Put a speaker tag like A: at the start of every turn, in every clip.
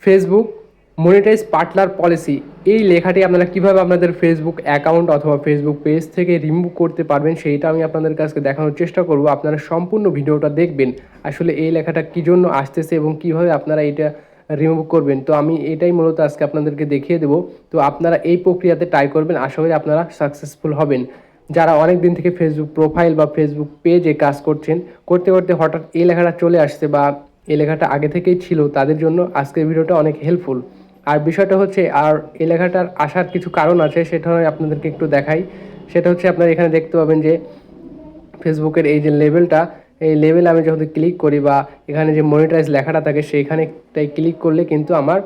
A: Facebook monetize partner policy, এই লেখাটি আপনারা কীভাবে আপনাদের ফেসবুক অ্যাকাউন্ট অথবা ফেসবুক পেজ থেকে রিমুভ করতে পারবেন সেইটা আমি আপনাদের কাছে দেখানোর চেষ্টা করব। আপনারা সম্পূর্ণ ভিডিওটা দেখবেন আসলে এই লেখাটা কী জন্য আসতেছে এবং কীভাবে আপনারা এটা রিমুভ করবেন। তো আমি এটাই মূলত আজকে আপনাদেরকে দেখিয়ে দেবো। তো আপনারা এই প্রক্রিয়াতে ট্রাই করবেন, আশা করি আপনারা সাকসেসফুল হবেন। যারা অনেক দিন থেকে ফেসবুক প্রোফাইল বা ফেসবুক পেজে কাজ করছেন, করতে করতে হঠাৎ এই লেখাটা চলে আসছে বা এই লেখাটা আগে থেকেই ছিল, তাদের জন্য আজকের ভিডিওটা অনেক হেল্পফুল। আর বিষয়টা হচ্ছে, আর এই লেখাটার আসার কিছু কারণ আছে, সেটা আপনাদেরকে একটু দেখাই। সেটা হচ্ছে আপনারা এখানে দেখতে পাবেন যে ফেসবুকের এই যে লেভেলটা, এই লেভেলে আমি যখন ক্লিক করি বা এখানে যে মনিটাইজ লেখাটা থাকে সেইখানেটাই ক্লিক করলে কিন্তু আমার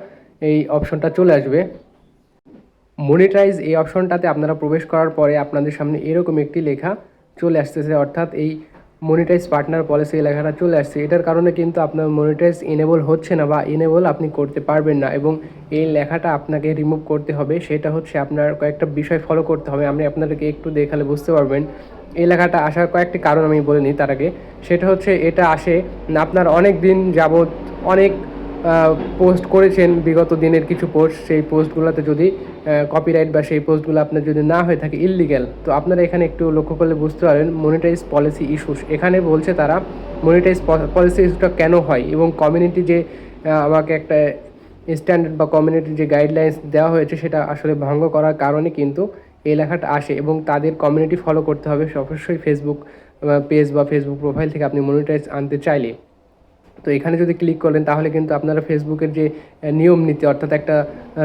A: এই অপশনটা চলে আসবে। মনিটাইজ এই অপশনটাতে আপনারা প্রবেশ করার পরে আপনাদের সামনে এরকম একটি লেখা চলে আসতেছে, অর্থাৎ এই মনিটাইজ পার্টনার পলিসি এই লেখাটা চলে আসছে। এটার কারণে কিন্তু আপনার মনিটাইজ এনেবল হচ্ছে না বা এনেবল আপনি করতে পারবেন না, এবং এই লেখাটা আপনাকে রিমুভ করতে হবে। সেটা হচ্ছে আপনার কয়েকটা বিষয় ফলো করতে হবে, আমি আপনাদেরকে একটু দেখালে বুঝতে পারবেন। এই লেখাটা আসার কয়েকটি কারণ আমি বলে নিই তার আগে। সেটা হচ্ছে এটা আসে আপনার অনেক দিন যাবৎ অনেক পোস্ট করেছেন, বিগত দিনের কিছু পোস্ট, সেই পোস্টগুলোতে যদি কপিরাইট বা সেই পোস্টগুলো আপনার যদি না হয়ে থাকে ইললিগ্যাল, তো আপনারা এখানে একটু লক্ষ্য করলে বুঝতে পারবেন মনিটাইজ পলিসি ইস্যুস। এখানে বলছে তারা মনিটাইজ পলিসি ইস্যুটা কেন হয়, এবং কমিউনিটি যে আমাকে একটা স্ট্যান্ডার্ড বা কমিউনিটির যে গাইডলাইন্স দেওয়া হয়েছে সেটা আসলে ভঙ্গ করার কারণে কিন্তু এই লেখাটা আসে, এবং তাদের কমিউনিটি ফলো করতে হবে অবশ্যই ফেসবুক পেজ বা ফেসবুক প্রোফাইল থেকে আপনি মনিটাইজ আনতে চাইলে। তো এখানে যদি ক্লিক করেন তাহলে কিন্তু আপনারা ফেসবুকের যে নিয়ম নীতি অর্থাৎ একটা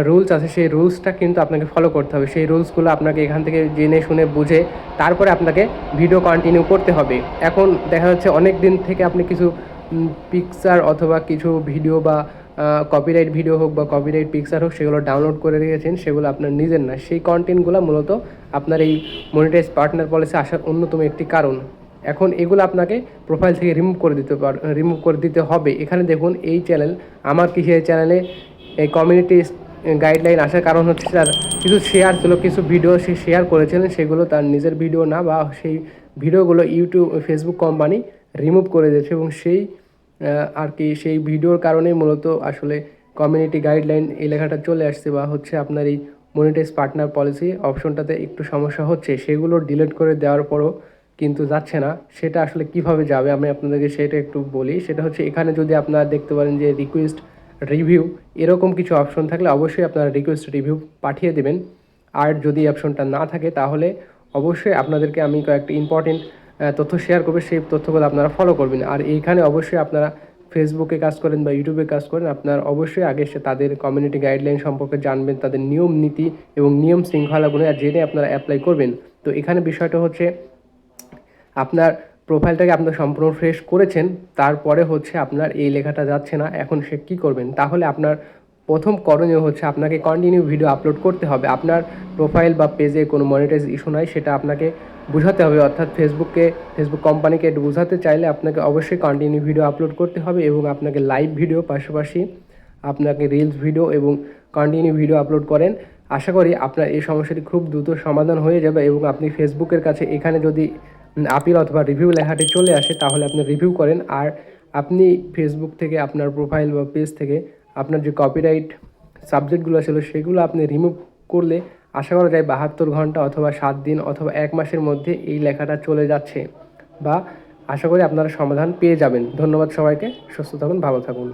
A: রুলস আছে, সেই রুলসটা কিন্তু আপনাকে ফলো করতে হবে। সেই রুলসগুলো আপনাকে এখান থেকে জেনে শুনে বুঝে তারপরে আপনাকে ভিডিও কন্টিনিউ করতে হবে। এখন দেখা যাচ্ছে অনেক দিন থেকে আপনি কিছু পিকচার অথবা কিছু ভিডিও বা কপিরাইট ভিডিও হোক বা কপিরাইট পিকচার হোক সেগুলো ডাউনলোড করে রেখেছেন, সেগুলো আপনার নিজের না। সেই কন্টেন্টগুলো মূলত আপনার এই মনিটাইজ পার্টনার পলিসি আসার অন্যতম একটি কারণ। এখন এগুলো আপনাকে প্রোফাইল থেকে রিমুভ করে দিতে হবে। এখানে দেখুন এই চ্যানেল আমার কিসের চ্যানেলে এই কমিউনিটি গাইডলাইন আসার কারণ হচ্ছে তার কিছু শেয়ার ছিল, কিছু ভিডিও সে শেয়ার করেছিলেন, সেগুলো তার নিজের ভিডিও না বা সেই ভিডিওগুলো ফেসবুক কোম্পানি রিমুভ করে দিয়েছে, এবং সেই আর কি সেই ভিডিওর কারণেই মূলত আসলে কমিউনিটি গাইডলাইন এই লেখাটা চলে আসছে, বা হচ্ছে আপনার এই মনিটাইজ পার্টনার পলিসি অপশনটাতে একটু সমস্যা হচ্ছে। সেগুলো ডিলিট করে দেওয়ার পরও কিন্তু যাচ্ছে না। সেটা আসলে কিভাবে যাবে আমি আপনাদেরকে সেটা একটু বলি। সেটা হচ্ছে এখানে যদি আপনারা দেখতে পারেন যে রিকোয়েস্ট রিভিউ, এরকম কিছু অপশন থাকলে অবশ্যই আপনারা রিকোয়েস্ট রিভিউ পাঠিয়ে দেবেন। আর যদি অপশনটা না থাকে তাহলে অবশ্যই আপনাদেরকে আমি কয়েকটি ইম্পর্টেন্ট তথ্য শেয়ার করবে, সেই তথ্যগুলো আপনারা ফলো করবেন। আর এইখানে অবশ্যই আপনারা ফেসবুকে কাজ করেন বা ইউটিউবে কাজ করেন, আপনার অবশ্যই আগে তাদের কমিউনিটি গাইডলাইন সম্পর্কে জানবেন, তাদের নিয়ম নীতি এবং নিয়ম শৃঙ্খলাগুলো জেনে আপনারা অ্যাপ্লাই করবেন। তো এখানে বিষয়টা হচ্ছে আপনার প্রোফাইলটাকে আপনার সম্পূর্ণ ফ্রেশ করেছেন, তারপরে হচ্ছে আপনার এই লেখাটা যাচ্ছে না। এখন সে কী করবেন, তাহলে আপনার প্রথম করণীয় হচ্ছে আপনাকে কন্টিনিউ ভিডিও আপলোড করতে হবে। আপনার প্রোফাইল বা পেজে কোনো মনিটাইজ ইস্যু নাই সেটা আপনাকে বোঝাতে হবে, অর্থাৎ ফেসবুক কোম্পানিকে একটু বোঝাতে চাইলে আপনাকে অবশ্যই কন্টিনিউ ভিডিও আপলোড করতে হবে, এবং আপনাকে লাইভ ভিডিও পাশাপাশি আপনাকে রিলস ভিডিও এবং কন্টিনিউ ভিডিও আপলোড করেন। আশা করি আপনার এই সমস্যাটি খুব দ্রুত সমাধান হয়ে যাবে, এবং আপনি ফেসবুকের কাছে এখানে যদি আপিল অথবা রিভিউ লেখাটি চলে আসে তাহলে আপনি রিভিউ করেন। আর আপনি ফেসবুক থেকে আপনার প্রোফাইল বা পেজ থেকে আপনার যে কপিরাইট সাবজেক্টগুলো ছিল সেগুলো আপনি রিমুভ করলে আশা করা যায় 72 ঘন্টা অথবা 7 দিন অথবা 1 মাসের মধ্যে এই লেখাটা চলে যাচ্ছে, বা আশা করি আপনারা সমাধান পেয়ে যাবেন। ধন্যবাদ সবাইকে, সুস্থ থাকুন, ভালো থাকুন।